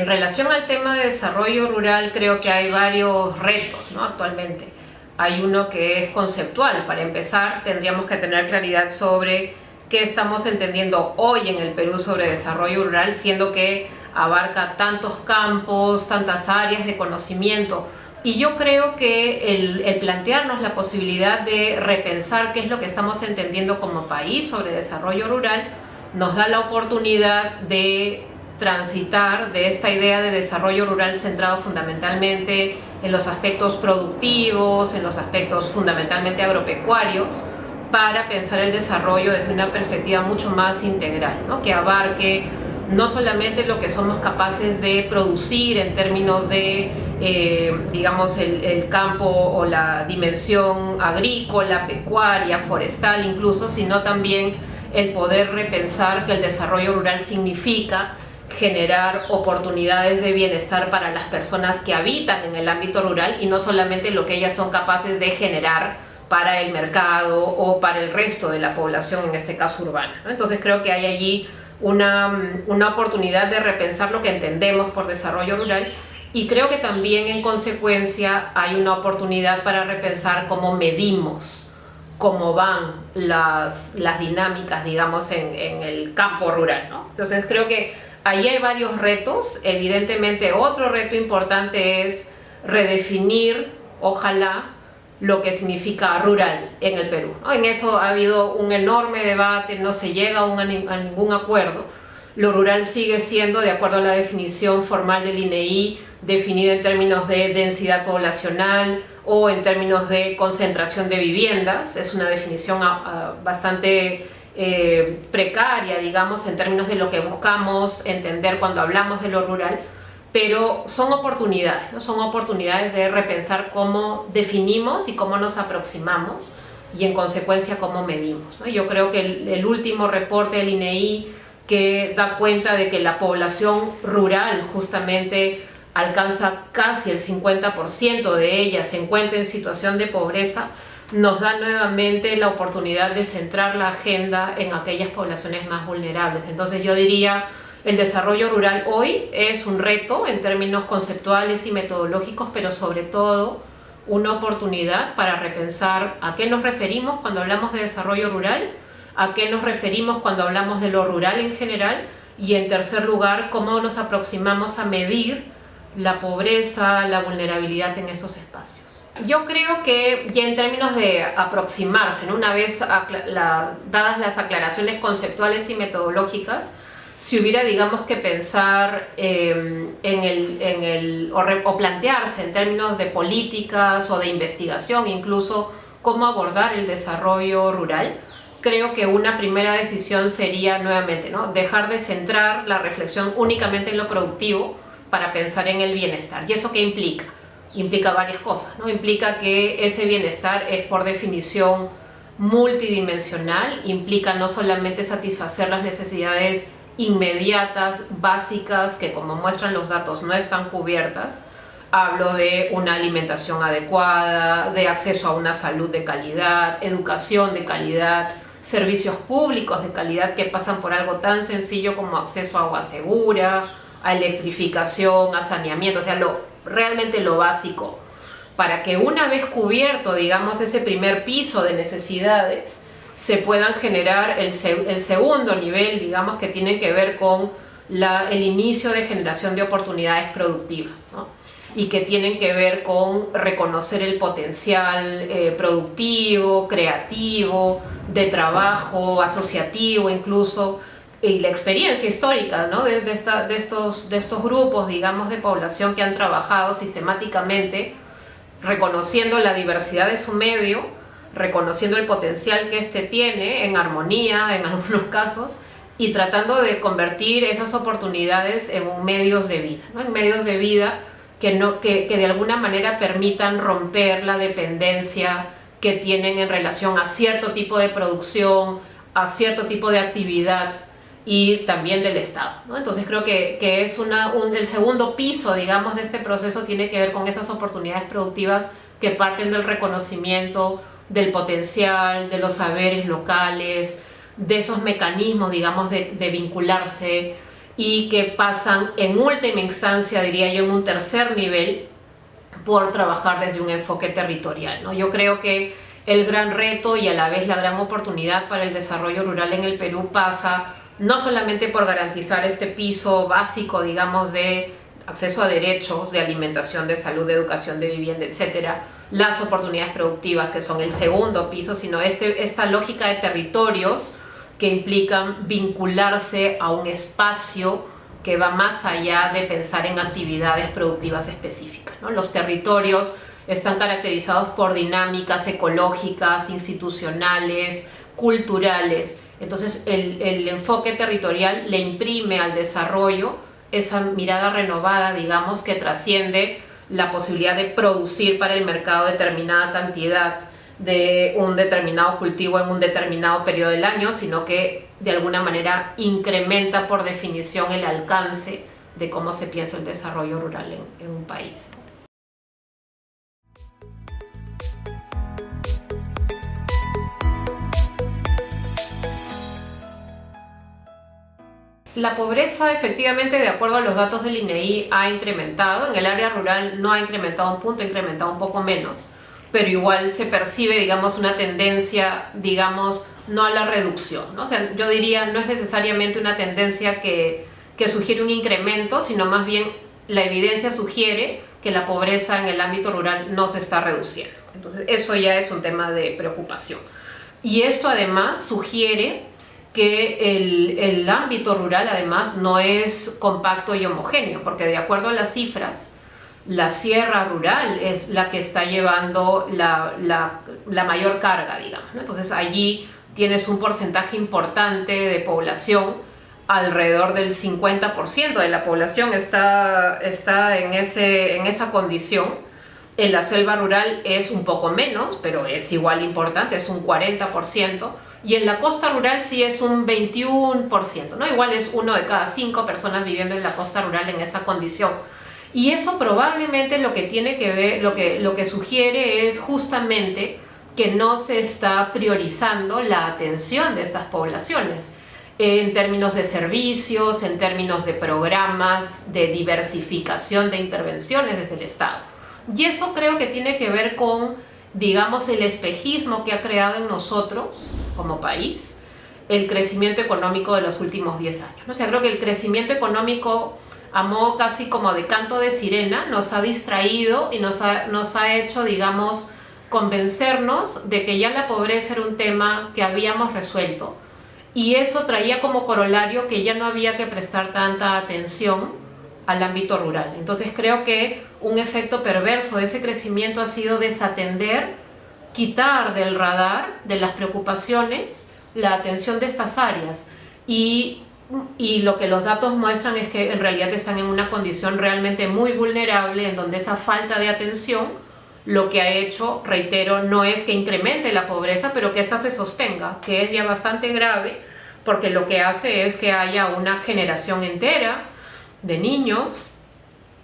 En relación al tema de desarrollo rural, creo que hay varios retos, ¿no? Actualmente. Hay uno que es conceptual. Para empezar, tendríamos que tener claridad sobre qué estamos entendiendo hoy en el Perú sobre desarrollo rural, siendo que abarca tantos campos, tantas áreas de conocimiento. Y yo creo que el plantearnos la posibilidad de repensar qué es lo que estamos entendiendo como país sobre desarrollo rural nos da la oportunidad de transitar de esta idea de desarrollo rural centrado fundamentalmente en los aspectos productivos, en los aspectos fundamentalmente agropecuarios, para pensar el desarrollo desde una perspectiva mucho más integral, ¿no? Que abarque no solamente lo que somos capaces de producir en términos de, digamos, el campo o la dimensión agrícola, pecuaria, forestal incluso, sino también el poder repensar que el desarrollo rural significa generar oportunidades de bienestar para las personas que habitan en el ámbito rural y no solamente lo que ellas son capaces de generar para el mercado o para el resto de la población, en este caso urbana, ¿no? Entonces creo que hay allí una oportunidad de repensar lo que entendemos por desarrollo rural, y creo que también en consecuencia hay una oportunidad para repensar cómo medimos, cómo van las dinámicas, digamos, en el campo rural, ¿no? Entonces creo que ahí hay varios retos. Evidentemente otro reto importante es redefinir, ojalá, lo que significa rural en el Perú, ¿no? En eso ha habido un enorme debate, no se llega a ningún acuerdo. Lo rural sigue siendo, de acuerdo a la definición formal del INEI, definida en términos de densidad poblacional o en términos de concentración de viviendas. Es una definición bastante precaria, digamos, en términos de lo que buscamos entender cuando hablamos de lo rural, pero son oportunidades, ¿no? Son oportunidades de repensar cómo definimos y cómo nos aproximamos y en consecuencia cómo medimos, ¿no? Yo creo que el último reporte del INEI, que da cuenta de que la población rural justamente alcanza casi el 50% de ella, se encuentra en situación de pobreza, nos da nuevamente la oportunidad de centrar la agenda en aquellas poblaciones más vulnerables. Entonces yo diría, el desarrollo rural hoy es un reto en términos conceptuales y metodológicos, pero sobre todo una oportunidad para repensar a qué nos referimos cuando hablamos de desarrollo rural, a qué nos referimos cuando hablamos de lo rural en general, y en tercer lugar, cómo nos aproximamos a medir la pobreza, la vulnerabilidad en esos espacios. Yo creo que ya en términos de aproximarse, ¿no? Una vez dadas las aclaraciones conceptuales y metodológicas, si hubiera, digamos, que pensar o plantearse en términos de políticas o de investigación, incluso cómo abordar el desarrollo rural, creo que una primera decisión sería nuevamente, ¿no? Dejar de centrar la reflexión únicamente en lo productivo para pensar en el bienestar. ¿Y eso qué implica? Implica varias cosas, ¿no? Implica que ese bienestar es por definición multidimensional, implica no solamente satisfacer las necesidades inmediatas, básicas, que como muestran los datos no están cubiertas. Hablo de una alimentación adecuada, de acceso a una salud de calidad, educación de calidad, servicios públicos de calidad que pasan por algo tan sencillo como acceso a agua segura, a electrificación, a saneamiento, o sea, realmente lo básico, para que una vez cubierto, digamos, ese primer piso de necesidades, se puedan generar el segundo nivel, digamos, que tiene que ver con el inicio de generación de oportunidades productivas, ¿no? Y que tienen que ver con reconocer el potencial productivo, creativo, de trabajo, asociativo incluso, y la experiencia histórica, ¿no? de estos grupos, digamos, de población que han trabajado sistemáticamente, reconociendo la diversidad de su medio, reconociendo el potencial que éste tiene en armonía en algunos casos, y tratando de convertir esas oportunidades en medios de vida, ¿no? En medios de vida que de alguna manera permitan romper la dependencia que tienen en relación a cierto tipo de producción, a cierto tipo de actividad y también del Estado, ¿no? Entonces creo que es el segundo piso, digamos, de este proceso tiene que ver con esas oportunidades productivas que parten del reconocimiento del potencial, de los saberes locales, de esos mecanismos, digamos, de vincularse y que pasan en última instancia, diría yo, en un tercer nivel, por trabajar desde un enfoque territorial, ¿no? Yo creo que el gran reto y a la vez la gran oportunidad para el desarrollo rural en el Perú pasa no solamente por garantizar este piso básico, digamos, de acceso a derechos, de alimentación, de salud, de educación, de vivienda, etcétera, las oportunidades productivas que son el segundo piso, sino esta lógica de territorios que implican vincularse a un espacio que va más allá de pensar en actividades productivas específicas, ¿no? Los territorios están caracterizados por dinámicas ecológicas, institucionales, culturales. Entonces el enfoque territorial le imprime al desarrollo esa mirada renovada, digamos, que trasciende la posibilidad de producir para el mercado determinada cantidad de un determinado cultivo en un determinado periodo del año, sino que de alguna manera incrementa por definición el alcance de cómo se piensa el desarrollo rural en un país. La pobreza, efectivamente, de acuerdo a los datos del INEGI, ha incrementado. En el área rural no ha incrementado un punto, ha incrementado un poco menos, pero igual se percibe, digamos, una tendencia, digamos, no a la reducción, ¿no? O sea, yo diría, no es necesariamente una tendencia que sugiere un incremento, sino más bien la evidencia sugiere que la pobreza en el ámbito rural no se está reduciendo. Entonces, eso ya es un tema de preocupación. Y esto además sugiere que el ámbito rural además no es compacto y homogéneo, porque de acuerdo a las cifras, la sierra rural es la que está llevando la mayor carga, digamos, ¿no? Entonces allí tienes un porcentaje importante de población, alrededor del 50% de la población está en esa condición. En la selva rural es un poco menos, pero es igual importante, es un 40%. Y en la costa rural sí es un 21%, ¿no? Igual es 1 de cada 5 personas viviendo en la costa rural en esa condición. Y eso probablemente lo que tiene que ver, lo que sugiere es justamente que no se está priorizando la atención de estas poblaciones en términos de servicios, en términos de programas, de diversificación de intervenciones desde el Estado. Y eso creo que tiene que ver con, digamos, el espejismo que ha creado en nosotros como país el crecimiento económico de los últimos 10 años. O sea, creo que el crecimiento económico, a modo casi como de canto de sirena, nos ha distraído y nos ha hecho, digamos, convencernos de que ya la pobreza era un tema que habíamos resuelto, y eso traía como corolario que ya no había que prestar tanta atención al ámbito rural. Entonces creo que un efecto perverso de ese crecimiento ha sido desatender, quitar del radar de las preocupaciones la atención de estas áreas, y lo que los datos muestran es que en realidad están en una condición realmente muy vulnerable, en donde esa falta de atención lo que ha hecho, reitero, no es que incremente la pobreza, pero que ésta se sostenga, que es ya bastante grave, porque lo que hace es que haya una generación entera de niños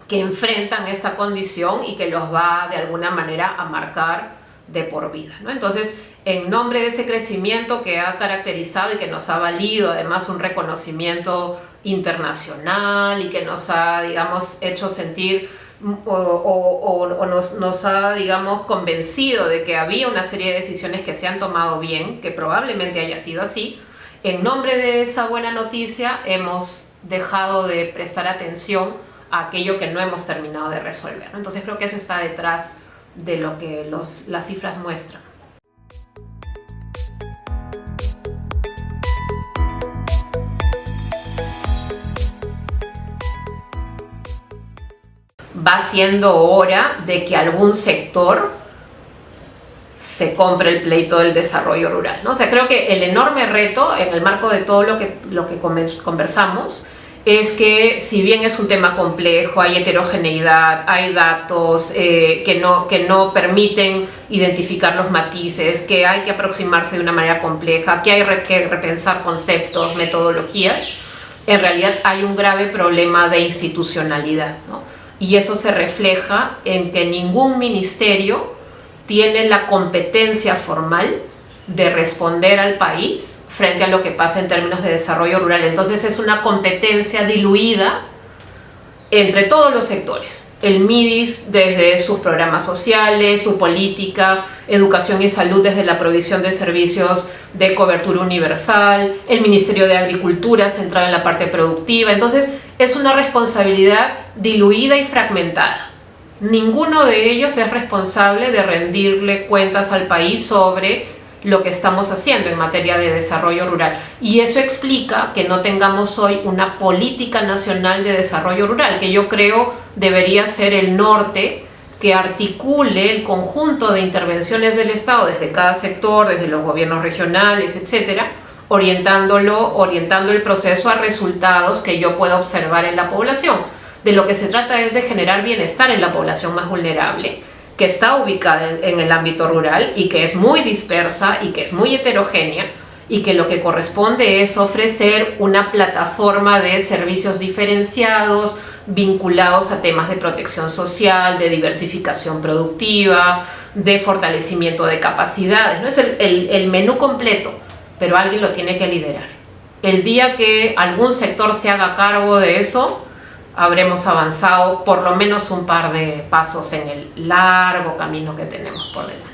que enfrentan esta condición y que los va de alguna manera a marcar de por vida, ¿no? Entonces, en nombre de ese crecimiento que ha caracterizado y que nos ha valido además un reconocimiento internacional y que nos ha, digamos, hecho sentir o nos ha, digamos, convencido de que había una serie de decisiones que se han tomado bien, que probablemente haya sido así, en nombre de esa buena noticia hemos dejado de prestar atención a aquello que no hemos terminado de resolver, ¿no? Entonces creo que eso está detrás de lo que las cifras muestran. Va siendo hora de que algún sector se compre el pleito del desarrollo rural, ¿no? O sea, creo que el enorme reto en el marco de todo lo que conversamos es que, si bien es un tema complejo, hay heterogeneidad, hay datos que no permiten identificar los matices, que hay que aproximarse de una manera compleja, que hay que repensar conceptos, metodologías, en realidad hay un grave problema de institucionalidad, ¿no? Y eso se refleja en que ningún ministerio tiene la competencia formal de responder al país frente a lo que pasa en términos de desarrollo rural. Entonces es una competencia diluida entre todos los sectores. El MIDIS desde sus programas sociales, su política, educación y salud desde la provisión de servicios de cobertura universal, el Ministerio de Agricultura centrado en la parte productiva. Entonces es una responsabilidad diluida y fragmentada. Ninguno de ellos es responsable de rendirle cuentas al país sobre lo que estamos haciendo en materia de desarrollo rural. Y eso explica que no tengamos hoy una política nacional de desarrollo rural, que yo creo debería ser el norte que articule el conjunto de intervenciones del Estado desde cada sector, desde los gobiernos regionales, etcétera, orientando el proceso a resultados que yo pueda observar en la población. De lo que se trata es de generar bienestar en la población más vulnerable, que está ubicada en el ámbito rural y que es muy dispersa y que es muy heterogénea, y que lo que corresponde es ofrecer una plataforma de servicios diferenciados vinculados a temas de protección social, de diversificación productiva, de fortalecimiento de capacidades. No es el menú completo, pero alguien lo tiene que liderar. El día que algún sector se haga cargo de eso, habremos avanzado por lo menos un par de pasos en el largo camino que tenemos por delante.